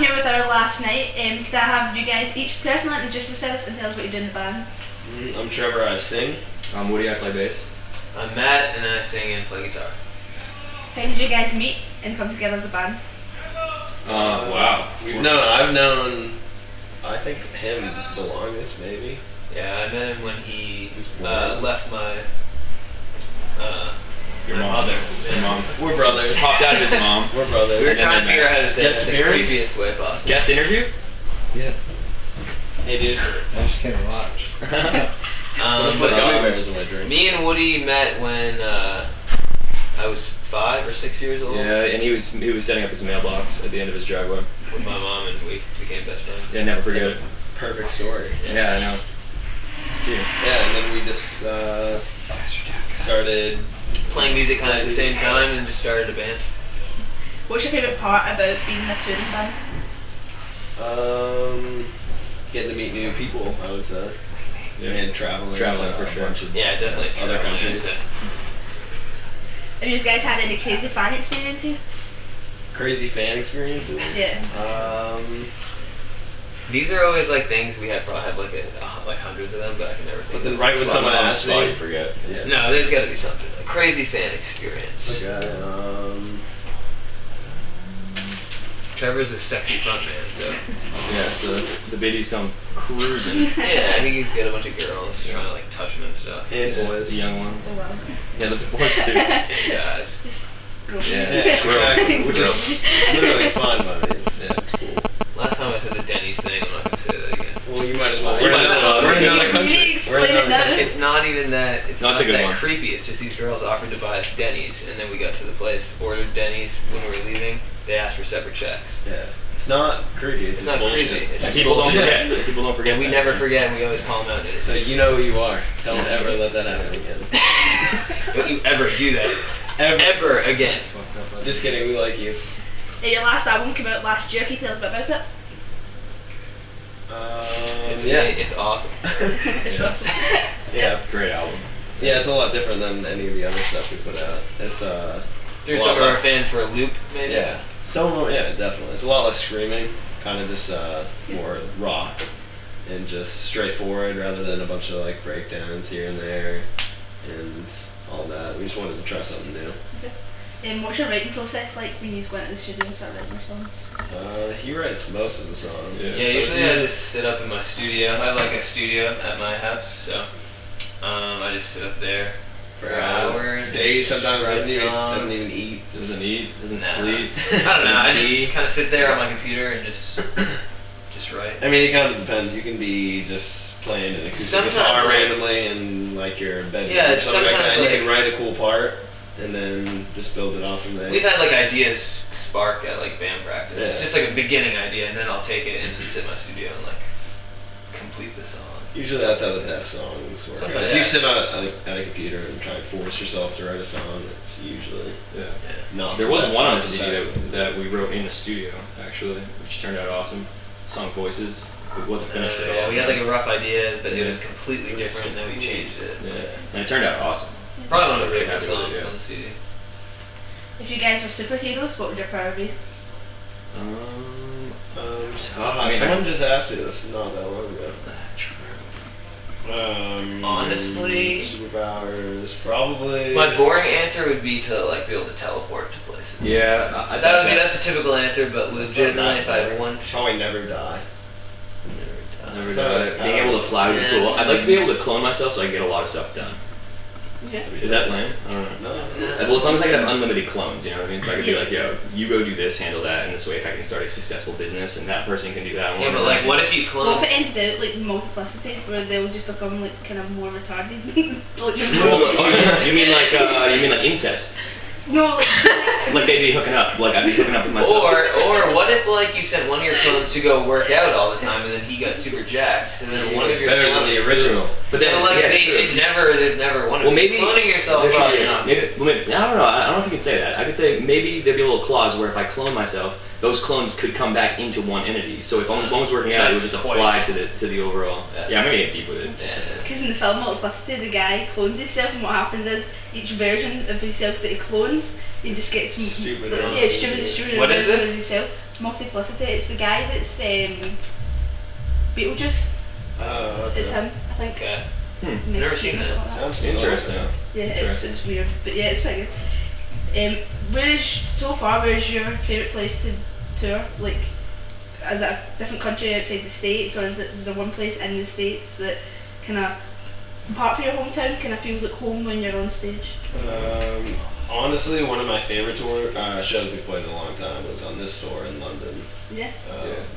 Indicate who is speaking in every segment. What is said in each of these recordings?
Speaker 1: I'm here with our last night. Could I have you guys each personally introduce yourselves and tell us what you do in the band?
Speaker 2: I'm Trevor, I sing.
Speaker 3: I'm Woody, I play bass.
Speaker 4: I'm Matt, and I sing and play guitar.
Speaker 1: How did you guys meet and come together as a band?
Speaker 2: Wow. I've known, I think, him the longest, maybe.
Speaker 4: Yeah, I met him when he left my
Speaker 3: Your
Speaker 4: my
Speaker 3: mom.
Speaker 4: mother.
Speaker 3: Your mom.
Speaker 2: We're brothers.
Speaker 3: Popped out of his mom.
Speaker 2: We're brothers.
Speaker 4: We were
Speaker 3: And then
Speaker 4: trying to
Speaker 3: they
Speaker 4: figure out how to say
Speaker 2: Guest
Speaker 4: it the
Speaker 2: appearance?
Speaker 4: creepiest way possible.
Speaker 3: Guest interview? Yeah.
Speaker 2: Hey, dude.
Speaker 5: I just can't watch.
Speaker 2: Someone put gummy bears in my drink.
Speaker 4: Me and Woody met when I was 5 or 6 years old.
Speaker 3: Yeah, and he was setting up his mailbox at the end of his driveway.
Speaker 4: With my mom, and we became best friends.
Speaker 3: Yeah, never forget it.
Speaker 2: Perfect story.
Speaker 3: Yeah, I know. It's cute.
Speaker 2: Yeah, and then we just started
Speaker 4: Playing music kind of at the same time, and just started a band.
Speaker 1: What's your favourite part about being in a touring band?
Speaker 2: getting to meet new people, I would say.
Speaker 3: Yeah.
Speaker 2: And traveling
Speaker 3: Traveling
Speaker 2: to
Speaker 3: for
Speaker 2: a
Speaker 3: sure.
Speaker 2: bunch of
Speaker 4: Yeah, definitely.
Speaker 2: other
Speaker 4: traveling,
Speaker 2: countries.
Speaker 4: that's it.
Speaker 1: Have you guys had any crazy fan experiences?
Speaker 2: Crazy fan experiences.
Speaker 1: Yeah.
Speaker 4: These are always like things we probably have like hundreds of them, but I can never think.
Speaker 2: But then
Speaker 4: of
Speaker 2: right
Speaker 4: them.
Speaker 2: when someone
Speaker 3: on the
Speaker 2: asks
Speaker 3: spot,
Speaker 2: me,
Speaker 3: you forget.
Speaker 2: yeah.
Speaker 4: No, there's got to be something. A crazy fan experience.
Speaker 2: Okay.
Speaker 4: Trevor's a sexy frontman, so
Speaker 3: Yeah, so the biddies come cruising.
Speaker 4: yeah, I think he's got a bunch of girls trying to like touch him and stuff.
Speaker 2: And
Speaker 3: Yeah,
Speaker 2: boys.
Speaker 3: the young ones.
Speaker 1: Oh wow.
Speaker 3: Yeah, the boys too.
Speaker 4: Guys.
Speaker 1: Just
Speaker 3: Yeah.
Speaker 2: Yeah, exactly. Which is literally fun, but it's cool.
Speaker 4: Last time I said the Denny's thing, I'm not gonna say that again.
Speaker 2: Well, you might as well.
Speaker 3: You might as well.
Speaker 2: We're in
Speaker 1: You
Speaker 2: another
Speaker 1: need
Speaker 2: country.
Speaker 1: to explain it now.
Speaker 4: It's not even that. It's
Speaker 3: No,
Speaker 4: not
Speaker 3: it's a good
Speaker 4: that
Speaker 3: one.
Speaker 4: creepy. It's just these girls offered to buy us Denny's, and then we got to the place, ordered Denny's. When we were leaving, they asked for separate checks.
Speaker 2: Yeah. It's not creepy. It's
Speaker 4: It's
Speaker 2: just
Speaker 4: not
Speaker 2: bullshit.
Speaker 4: creepy. It's
Speaker 3: And
Speaker 4: just
Speaker 3: people don't
Speaker 4: bullshit.
Speaker 3: forget. People don't forget.
Speaker 4: And we
Speaker 3: that.
Speaker 4: never forget, and we always call them out. And
Speaker 2: So you know who you are. Don't ever let that happen again.
Speaker 4: Don't you ever do that. Ever again.
Speaker 2: Just kidding. We like you.
Speaker 1: Your last album came out last year. Can you tell us a bit about it?
Speaker 4: It's awesome.
Speaker 1: It's
Speaker 3: Yeah.
Speaker 1: awesome.
Speaker 2: Yeah.
Speaker 3: Great album.
Speaker 2: Yeah, it's a lot different than any of the other stuff we put out. It's
Speaker 4: Threw
Speaker 2: a
Speaker 4: some
Speaker 2: lot
Speaker 4: of our
Speaker 2: less-
Speaker 4: fans for a loop, maybe.
Speaker 2: Yeah. Some of them, yeah, definitely. It's a lot less screaming, kind of just more rock and just straightforward rather than a bunch of like breakdowns here and there and all that. We just wanted to try something new.
Speaker 1: What's your writing process like when you go into the studio and start writing your songs?
Speaker 2: He writes most of the songs.
Speaker 3: Yeah.
Speaker 4: Yeah, usually I just sit up in my studio. I have like a studio at my house, so I just sit up there for hours.
Speaker 2: Days, sometimes
Speaker 4: write
Speaker 2: doesn't
Speaker 4: songs.
Speaker 2: even eat.
Speaker 3: Doesn't eat. Doesn't
Speaker 4: Nah.
Speaker 3: sleep.
Speaker 4: I don't know. I
Speaker 3: Doesn't
Speaker 4: just
Speaker 3: pee.
Speaker 4: kind of sit there on my computer and just write.
Speaker 2: I mean, it kind of depends. You can be just playing an acoustic
Speaker 4: Sometimes,
Speaker 2: guitar
Speaker 4: like-
Speaker 2: randomly in like your bedroom
Speaker 4: Yeah,
Speaker 2: or something like that.
Speaker 4: sometimes,
Speaker 2: And you
Speaker 4: like-
Speaker 2: can write a cool part and then just build it off from there.
Speaker 4: We've had like ideas spark at like band practice,
Speaker 2: Yeah.
Speaker 4: just like a beginning idea, and then I'll take it and then sit in my studio and like complete the song.
Speaker 2: Usually that's how the best songs work.
Speaker 4: Sometimes,
Speaker 2: If you
Speaker 4: yeah.
Speaker 2: sit at a computer and try and force yourself to write a song, it's usually
Speaker 3: Yeah.
Speaker 4: Yeah.
Speaker 2: not.
Speaker 3: There was one on the
Speaker 2: not
Speaker 3: CD
Speaker 2: best way.
Speaker 3: that we wrote in the studio, actually, which turned out awesome. Song Voices. It wasn't finished at all.
Speaker 4: Yeah, we had like a rough idea, but it
Speaker 3: Yeah.
Speaker 4: was completely different, and then we changed it.
Speaker 3: Yeah. And it turned out awesome.
Speaker 4: Probably one of my
Speaker 3: Really
Speaker 4: favorite
Speaker 3: happy with
Speaker 4: songs
Speaker 3: it, yeah.
Speaker 4: on the CD.
Speaker 1: If you guys were superheroes, what would your power be?
Speaker 3: I mean,
Speaker 2: Someone just asked me this not that long ago.
Speaker 4: Honestly,
Speaker 2: superpowers probably.
Speaker 4: my boring answer would be to like be able to teleport to places.
Speaker 3: Yeah,
Speaker 4: That's a typical answer, but legitimately, if I had one,
Speaker 2: probably never die.
Speaker 3: Never
Speaker 2: So,
Speaker 3: done it. Being able to fly would be cool.
Speaker 4: yes.
Speaker 3: I'd like to be able to clone myself so I can get a lot of stuff done.
Speaker 1: Yeah.
Speaker 3: Is that lame? I don't know.
Speaker 2: No.
Speaker 3: Well, as long as I can have unlimited clones, you know what I mean? So I could be like, yo, you go do this, handle that, and this way if I can start a successful business and that person can do that.
Speaker 4: yeah, but like, what if you
Speaker 1: What
Speaker 4: clone?
Speaker 1: if it ended out like multiplicity, where they'll just become like kind of more retarded? Like,
Speaker 3: Oh, you mean like incest?
Speaker 1: no, like,
Speaker 3: Like they'd be hooking up, like I'd be hooking up with myself.
Speaker 4: Or what if like you sent one of your clones to go work out all the time and then he got super jacked, and then one of your
Speaker 2: Better than
Speaker 4: clones
Speaker 2: the original.
Speaker 3: But
Speaker 4: so
Speaker 3: then,
Speaker 4: like
Speaker 3: yeah, sure.
Speaker 4: there's never one of
Speaker 3: Well,
Speaker 4: you.
Speaker 3: maybe-
Speaker 4: Cloning yourself
Speaker 3: there should
Speaker 4: up.
Speaker 3: be I don't know. I don't know if you can say that. I could say maybe there'd be a little clause where if I clone myself, those clones could come back into one entity. So if one was working out, it would just apply to the overall. Yeah, I'm gonna get deep with it.
Speaker 1: Because in the film Multiplicity, the guy clones himself, and what happens is each version of himself that he clones, he just gets
Speaker 2: Stupid.
Speaker 1: stupid.
Speaker 4: What is
Speaker 1: version
Speaker 4: this?
Speaker 1: of himself. Multiplicity. It's the guy that's Beetlejuice.
Speaker 2: Okay.
Speaker 1: It's him, I think.
Speaker 4: Okay.
Speaker 1: Maybe
Speaker 4: Never seen
Speaker 1: Keaton or
Speaker 4: that.
Speaker 1: something like
Speaker 2: Sounds
Speaker 3: Interesting.
Speaker 1: Yeah, it's weird, but yeah, it's pretty good. Where's your favourite place to tour? Like, is it a different country outside the States, or is there one place in the States that kind of, apart from your hometown, kind of feels like home when you're on stage?
Speaker 2: Honestly, one of my favorite tour shows we played in a long time was on this tour in London.
Speaker 1: Yeah.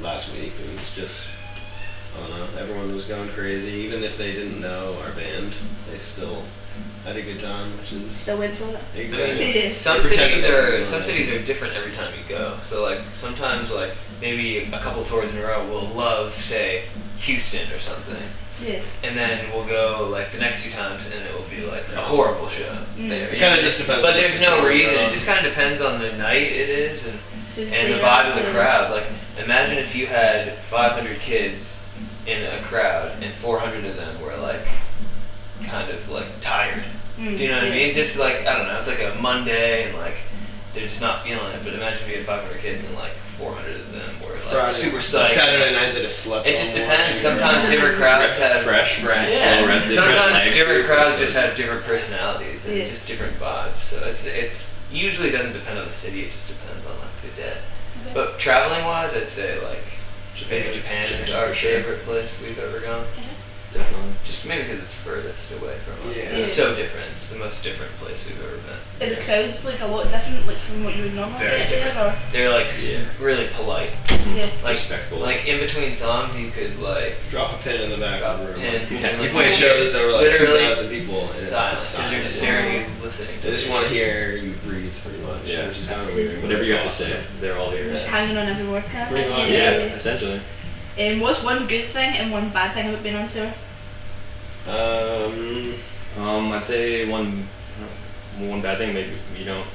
Speaker 2: Last week. It was just, I don't know, everyone was going crazy. Even if they didn't know our band, they still had a good time, which is
Speaker 1: Still went for it.
Speaker 2: exactly.
Speaker 1: Yeah.
Speaker 4: Some cities are different every time you go. So like sometimes like maybe a couple tours in a row we'll love, say, Houston or something.
Speaker 1: Yeah.
Speaker 4: And then we'll go like the next 2 times and it will be like a horrible show there.
Speaker 2: It kind of just depends.
Speaker 4: But
Speaker 2: on
Speaker 4: there's
Speaker 2: the
Speaker 4: no
Speaker 2: tour,
Speaker 4: reason.
Speaker 2: though.
Speaker 4: It just kind of depends on the night it is and
Speaker 1: Who's
Speaker 4: the
Speaker 1: there,
Speaker 4: vibe of the
Speaker 1: yeah.
Speaker 4: crowd. Like imagine if you had 500 kids in a crowd and 400 of them were like kind of like tired. Do you know what I mean? Just like, I don't know, it's like a Monday and like they're just not feeling it. But imagine if you had 500 kids and like 400 of them were like
Speaker 2: Friday,
Speaker 4: super psyched.
Speaker 2: Saturday night that I slept.
Speaker 4: It
Speaker 2: all
Speaker 4: just
Speaker 2: morning.
Speaker 4: depends. Sometimes different crowds have
Speaker 3: fresh,
Speaker 4: yeah.
Speaker 3: well rested, fresh
Speaker 4: Sometimes
Speaker 3: legs.
Speaker 4: different crowds just have different personalities and
Speaker 1: Yeah.
Speaker 4: just different vibes. So it's usually doesn't depend on the city. It just depends on like the day.
Speaker 1: Okay.
Speaker 4: But traveling wise, I'd say like maybe Japan is our favorite place we've ever gone.
Speaker 3: Definitely.
Speaker 4: Just maybe because it's furthest away from us.
Speaker 2: Yeah.
Speaker 4: It's so different. It's the most different place we've ever been.
Speaker 1: Are the crowds like a lot different, like from what you would normally
Speaker 4: Very
Speaker 1: get
Speaker 4: different.
Speaker 1: there, or?
Speaker 4: They're like
Speaker 3: Yeah.
Speaker 4: really polite.
Speaker 1: Yeah.
Speaker 4: Like
Speaker 3: Respectful.
Speaker 4: Like in between songs, you could like
Speaker 2: Drop a pin in the back
Speaker 4: drop
Speaker 2: of
Speaker 4: a
Speaker 2: the room.
Speaker 4: pin.
Speaker 3: Yeah.
Speaker 4: and,
Speaker 2: We
Speaker 4: like,
Speaker 2: played shows that were like
Speaker 4: literally
Speaker 2: 2,000 people. And it's
Speaker 4: silent
Speaker 2: just
Speaker 4: because they're just
Speaker 2: silent.
Speaker 4: staring at you, listening.
Speaker 2: They just want to hear you breathe, pretty much.
Speaker 3: Yeah.
Speaker 2: Which is kind of
Speaker 1: That's
Speaker 2: weird.
Speaker 3: Whatever you have to
Speaker 2: It's
Speaker 3: say, they're all
Speaker 1: Just
Speaker 3: ears.
Speaker 1: hanging on every word kind of
Speaker 2: Pretty
Speaker 1: thing.
Speaker 2: much.
Speaker 3: Yeah, essentially.
Speaker 1: What's one good thing and one bad thing about being on tour?
Speaker 3: I'd say one bad thing, maybe you don't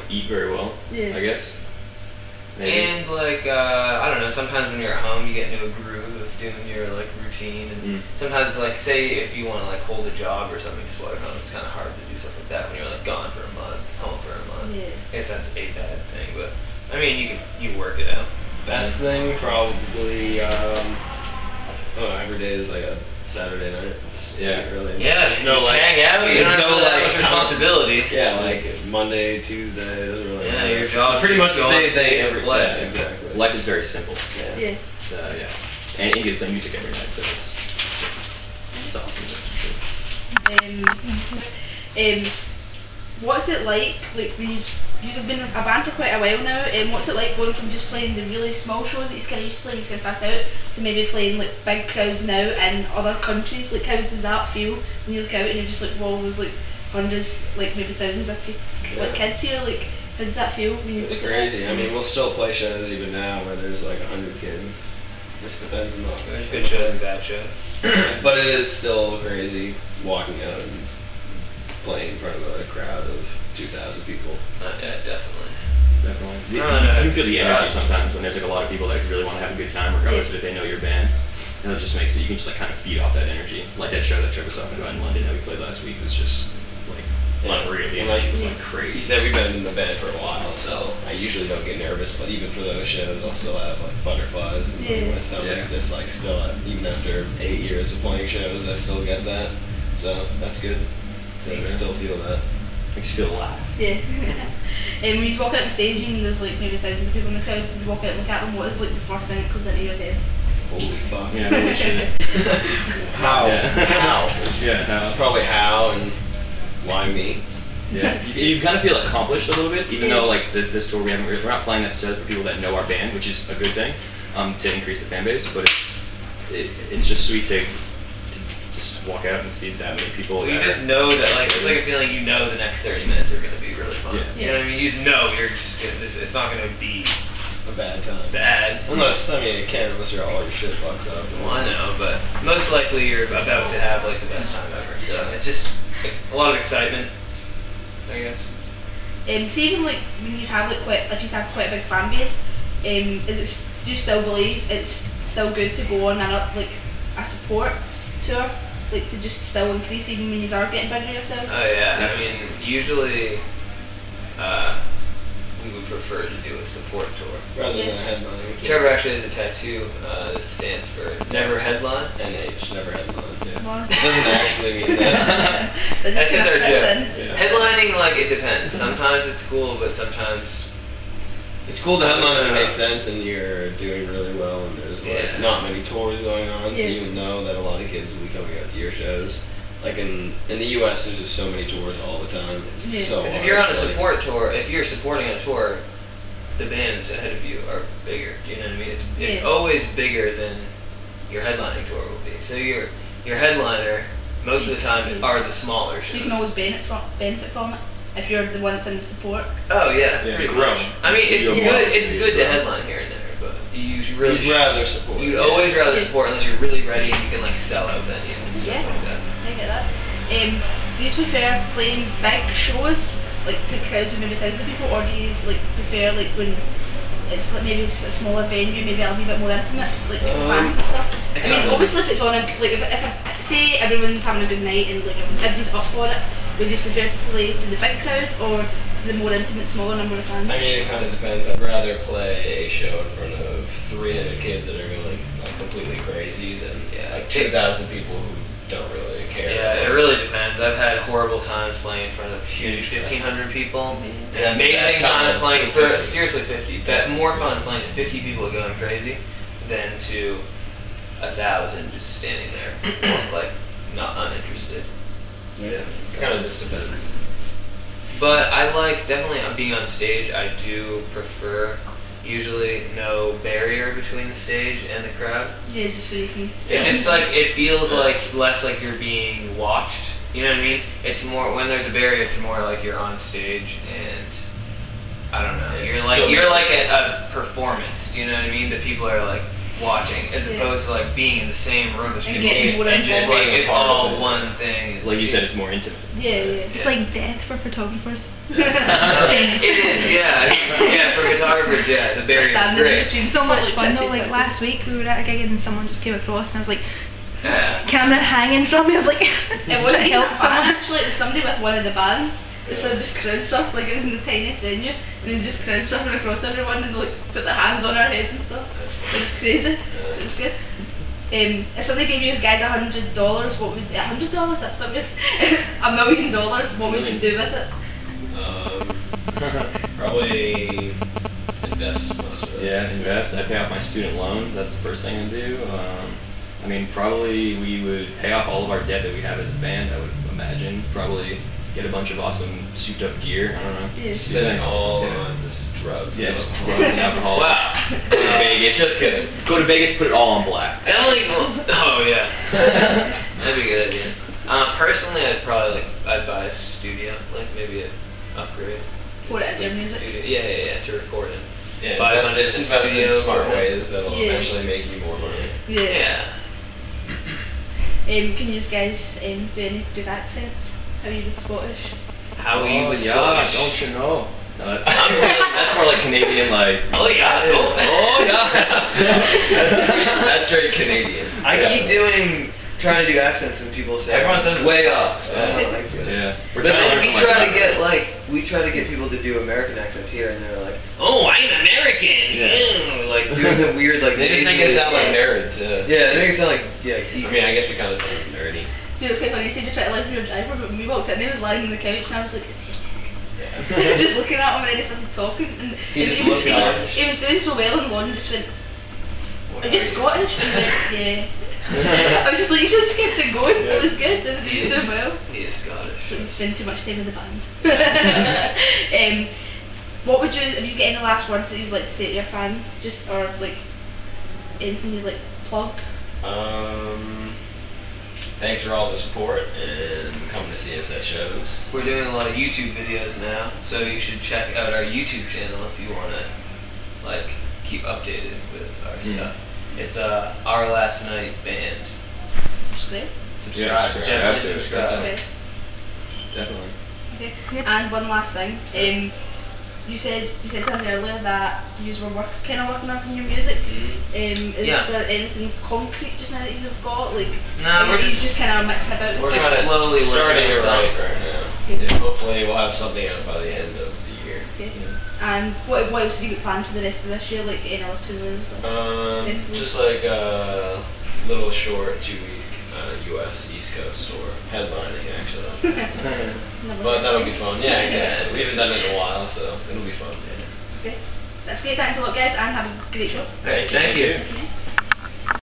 Speaker 3: eat very well.
Speaker 1: Yeah.
Speaker 3: I guess. Maybe.
Speaker 4: And like I don't know, sometimes when you're at home you get into a groove of doing your like routine and sometimes it's like say if you want to like hold a job or something just while you're home, it's kinda hard to do stuff like that when you're like gone for a month, home for a month.
Speaker 1: Yeah.
Speaker 4: I guess that's a bad thing, but I mean you work it out.
Speaker 2: Best thing, probably, I don't know, every day is like a Saturday night.
Speaker 3: Yeah.
Speaker 2: Really.
Speaker 4: Yeah,
Speaker 2: There's
Speaker 4: you
Speaker 2: no
Speaker 4: just
Speaker 2: like,
Speaker 4: hang out, you
Speaker 2: there's
Speaker 4: don't have
Speaker 2: no,
Speaker 4: that
Speaker 2: like,
Speaker 4: much responsibility.
Speaker 2: Yeah, like Monday, Tuesday, it doesn't really
Speaker 4: Yeah,
Speaker 2: matter.
Speaker 4: your
Speaker 2: It's
Speaker 4: job
Speaker 2: pretty
Speaker 4: is
Speaker 2: much the
Speaker 4: go on
Speaker 2: same
Speaker 4: stage
Speaker 2: thing
Speaker 4: and
Speaker 2: every
Speaker 4: play.
Speaker 2: day. Exactly.
Speaker 3: Life is very simple.
Speaker 2: Yeah.
Speaker 1: Yeah.
Speaker 3: So yeah, and you get to play music every night, so it's awesome.
Speaker 1: What's it like when you've been a band for quite a while now, what's it like going from just playing the really small shows that you kind of used to play when you kind of started out to maybe playing like big crowds now in other countries? Like how does that feel when you look out and you're just like, whoa, there's like hundreds, like maybe thousands of people, like kids here, like how does that feel when you
Speaker 2: It's
Speaker 1: look at
Speaker 2: crazy.
Speaker 1: that?
Speaker 2: I mean, we'll still play shows even now where there's like 100 kids. Just depends on the.
Speaker 4: There's good shows and bad shows.
Speaker 2: But it is still crazy walking out and playing in front of a crowd of 2,000 people.
Speaker 4: Yeah, definitely.
Speaker 3: Definitely.
Speaker 4: I don't know how
Speaker 3: You
Speaker 4: to
Speaker 3: feel the
Speaker 4: describe
Speaker 3: energy
Speaker 4: it.
Speaker 3: sometimes when there's like a lot of people that really want to have a good time, regardless of if they know your band. And it just makes it, you can just like kind of feed off that energy. Like that show that Trevor was talking about in London that we played last week was just like unreal. The
Speaker 2: And
Speaker 3: energy
Speaker 2: like-
Speaker 3: was like
Speaker 2: He
Speaker 3: crazy.
Speaker 2: said we've been in the band for a while, so I usually don't get nervous, but even for those shows, I'll still have like butterflies in my stomach.
Speaker 3: Yeah.
Speaker 2: Just like still, even after 8 years of playing shows, I still get that. So that's good to
Speaker 3: Sure.
Speaker 2: still feel that.
Speaker 3: Makes you feel alive.
Speaker 1: Yeah. When you walk out on stage and there's like maybe thousands of people in the crowd, and you walk out and look at them, what is like the first thing that comes into your head?
Speaker 2: Holy fuck.
Speaker 3: Yeah, holy shit.
Speaker 2: How?
Speaker 3: Yeah.
Speaker 2: How?
Speaker 3: Yeah, how?
Speaker 2: Probably how and why me?
Speaker 3: Yeah, you kind of feel accomplished a little bit, even
Speaker 1: Yeah.
Speaker 3: though like this tour we're not playing necessarily for people that know our band, which is a good thing, to increase the fan base. But it's just sweet to just walk out and see that many people.
Speaker 4: Well, you
Speaker 3: that
Speaker 4: just
Speaker 3: are-
Speaker 4: know that like it's like a feeling you know the next 30 minutes are gonna be really fun.
Speaker 3: Yeah.
Speaker 4: You know what I mean? You just know you're just gonna, it's not gonna be
Speaker 2: A bad time.
Speaker 4: bad.
Speaker 2: Unless, I mean, it can't unless you're all your shit fucks up.
Speaker 4: Well, I know, but most likely you're about to have like the best time ever. So it's just a lot of excitement, I guess.
Speaker 1: See, even like when you have like if you have quite a big fan base, do you still believe it's still good to go on like a support tour, like to just still increase even when you are getting bigger yourselves?
Speaker 4: Oh yeah, I mean usually we would prefer to do a support tour
Speaker 2: rather than a headline.
Speaker 4: Trevor actually has a tattoo that stands for Never Headline.
Speaker 2: NH, never headline. Yeah.
Speaker 1: Well,
Speaker 2: It doesn't actually mean that.
Speaker 4: That's just our joke.
Speaker 2: Yeah.
Speaker 4: Headlining, like, it depends. Sometimes it's cool, but sometimes
Speaker 2: It's cool to headline when it makes sense and you're doing really well and there's like not many tours going on, so you know that a lot of kids will be coming out to your shows. Like in the US, there's just so many tours all the time. It's so hard.
Speaker 4: If you're on a support tour, if you're supporting a tour, the bands ahead of you are bigger. Do you know what I mean? It's always bigger than your headlining tour will be. So your headliner most of the time are the smaller shows.
Speaker 1: So you can always benefit from it if you're the one that's in the support.
Speaker 4: Oh yeah, pretty much. I mean, it's good. It's good to headline here and there, but you'd
Speaker 2: rather support.
Speaker 4: You'd always rather support unless you're really ready and you can like sell out venues and stuff like that.
Speaker 1: I get that. Do you prefer playing big shows like to crowds of maybe thousands of people, or do you like prefer like when it's like maybe it's a smaller venue, maybe it'll be a bit more intimate, like with fans and stuff? I mean, obviously if it's on a like if say everyone's having a good night and like everybody's up for it, would you just prefer to play to the big crowd or to the more intimate, smaller number of fans?
Speaker 2: I mean, it kind of depends. I'd rather play a show in front of 300 kids that are going like completely crazy than like 2,000 people who don't really care.
Speaker 4: Yeah, it really depends. I've had horrible times playing in front of huge 1,500 people, and amazing times playing for seriously 50. But more fun playing to 50 people going crazy than to 1,000 just standing there like not uninterested.
Speaker 2: Yeah, it kind of just depends.
Speaker 4: But I like definitely being on stage. I do prefer usually no barrier between the stage and the crowd.
Speaker 1: Yeah, just so you can.
Speaker 4: It's just like it feels like less like you're being watched. You know what I mean? It's more when there's a barrier. It's more like you're on stage and I don't know. You're like a performance. Do you know what I mean? The people are like watching as opposed to like being in the same room as people and just like it's all one thing.
Speaker 3: Like you said, it's more intimate.
Speaker 1: Yeah.
Speaker 5: It's like death for photographers.
Speaker 4: It is, yeah, for photographers, yeah. The barrier is great.
Speaker 5: So much fun though. Like last week we were at a gig and someone just came across and I was like, camera hanging from me. I was like,
Speaker 1: it wasn't even a fan, actually. It was somebody with one of the bands. So just crowd surfed, like it was in the tiniest venue, and they just crowd surfing across everyone and like put their hands on our heads and stuff. It was crazy. It was good. If somebody gave you guys $100, what would $100? That's a bit weird. $1 million, what would you do with it?
Speaker 2: Probably invest most of it.
Speaker 3: Yeah, invest. I pay off my student loans. That's the first thing I do. I mean, probably we would pay off all of our debt that we have as a band. I would imagine. Probably get a bunch of awesome souped up gear. I don't know.
Speaker 1: Yeah.
Speaker 2: Spending all on this drugs.
Speaker 3: Yeah, just drugs and alcohol.
Speaker 4: Wow.
Speaker 3: Go to Vegas. Just kidding. Go to Vegas. Put it all on black.
Speaker 4: Definitely. Oh yeah. That'd be a good idea. Personally, I'd buy a studio, like maybe an upgrade.
Speaker 1: Put it in your music.
Speaker 4: Yeah, to record it.
Speaker 2: Yeah,
Speaker 4: Buy
Speaker 2: invest in smart ways that'll eventually make you more money.
Speaker 4: Yeah.
Speaker 1: Can you guys do any good accents? How are you with Scottish?
Speaker 4: How are you with
Speaker 3: Scottish?
Speaker 4: Scottish?
Speaker 3: Don't you know? No, that's more like Canadian, like.
Speaker 4: Oh yeah.
Speaker 3: Oh yeah.
Speaker 2: That's very Canadian.
Speaker 6: I keep trying to do accents and people say
Speaker 2: Everyone says
Speaker 6: it's way
Speaker 2: it
Speaker 6: up.
Speaker 2: sucks.
Speaker 6: So I don't like doing it.
Speaker 3: Yeah.
Speaker 6: But then we try to get people to do American accents here, and they're like, "Oh, I'm American," like doing some weird like.
Speaker 2: They just make it sound like nerds.
Speaker 6: Yeah, they make it sound like geeks.
Speaker 2: I mean, I guess we kind of sound nerdy.
Speaker 1: Dude, it's quite funny. You said you tried to lie to your driver, but when we walked in, he was lying on the couch, and I was like, "Is he American?" Just looking at him, and then he started talking, and he was doing so well, and Lon just went, "Are you Scottish?" And he went, "Yeah." I was just like, you should have just kept it going. It was good. He was doing well.
Speaker 4: He is Scottish.
Speaker 1: So you spend too much time with the band. What would you, have you got any last words that you'd like to say to your fans? Just, or like, anything you'd like to plug?
Speaker 2: Thanks for all the support and coming to see us at shows.
Speaker 4: We're doing a lot of YouTube videos now, so you should check out our YouTube channel if you want to, like, keep updated with our stuff. It's Our Last Night Band.
Speaker 1: Subscribe.
Speaker 4: Subscribe. Definitely subscribe.
Speaker 3: Definitely.
Speaker 1: Okay.
Speaker 5: Yep.
Speaker 1: And one last thing. You said to us earlier that you were kind of working on some new music. Is
Speaker 4: Yeah.
Speaker 1: there anything concrete just now that you've got? Like,
Speaker 4: No, we're
Speaker 1: you
Speaker 4: just
Speaker 1: kind of mixing about with
Speaker 2: We're
Speaker 1: stuff?
Speaker 2: kind of
Speaker 4: slowly
Speaker 2: starting
Speaker 4: working
Speaker 2: it
Speaker 4: on
Speaker 2: right
Speaker 4: songs.
Speaker 2: now.
Speaker 1: Okay.
Speaker 2: Yeah, hopefully we'll have something out by the end of the year.
Speaker 1: Okay. And what else have you got planned for the rest of this year? Like any other tours? Festivals?
Speaker 2: Just like a little short 2-week U.S. East Coast tour, headlining actually. But that'll be fun. Yeah, exactly. We haven't done it in a while, so it'll be fun.
Speaker 1: Okay. That's great. Thanks a lot, guys, and have a great show.
Speaker 4: Thank you.
Speaker 1: Listening.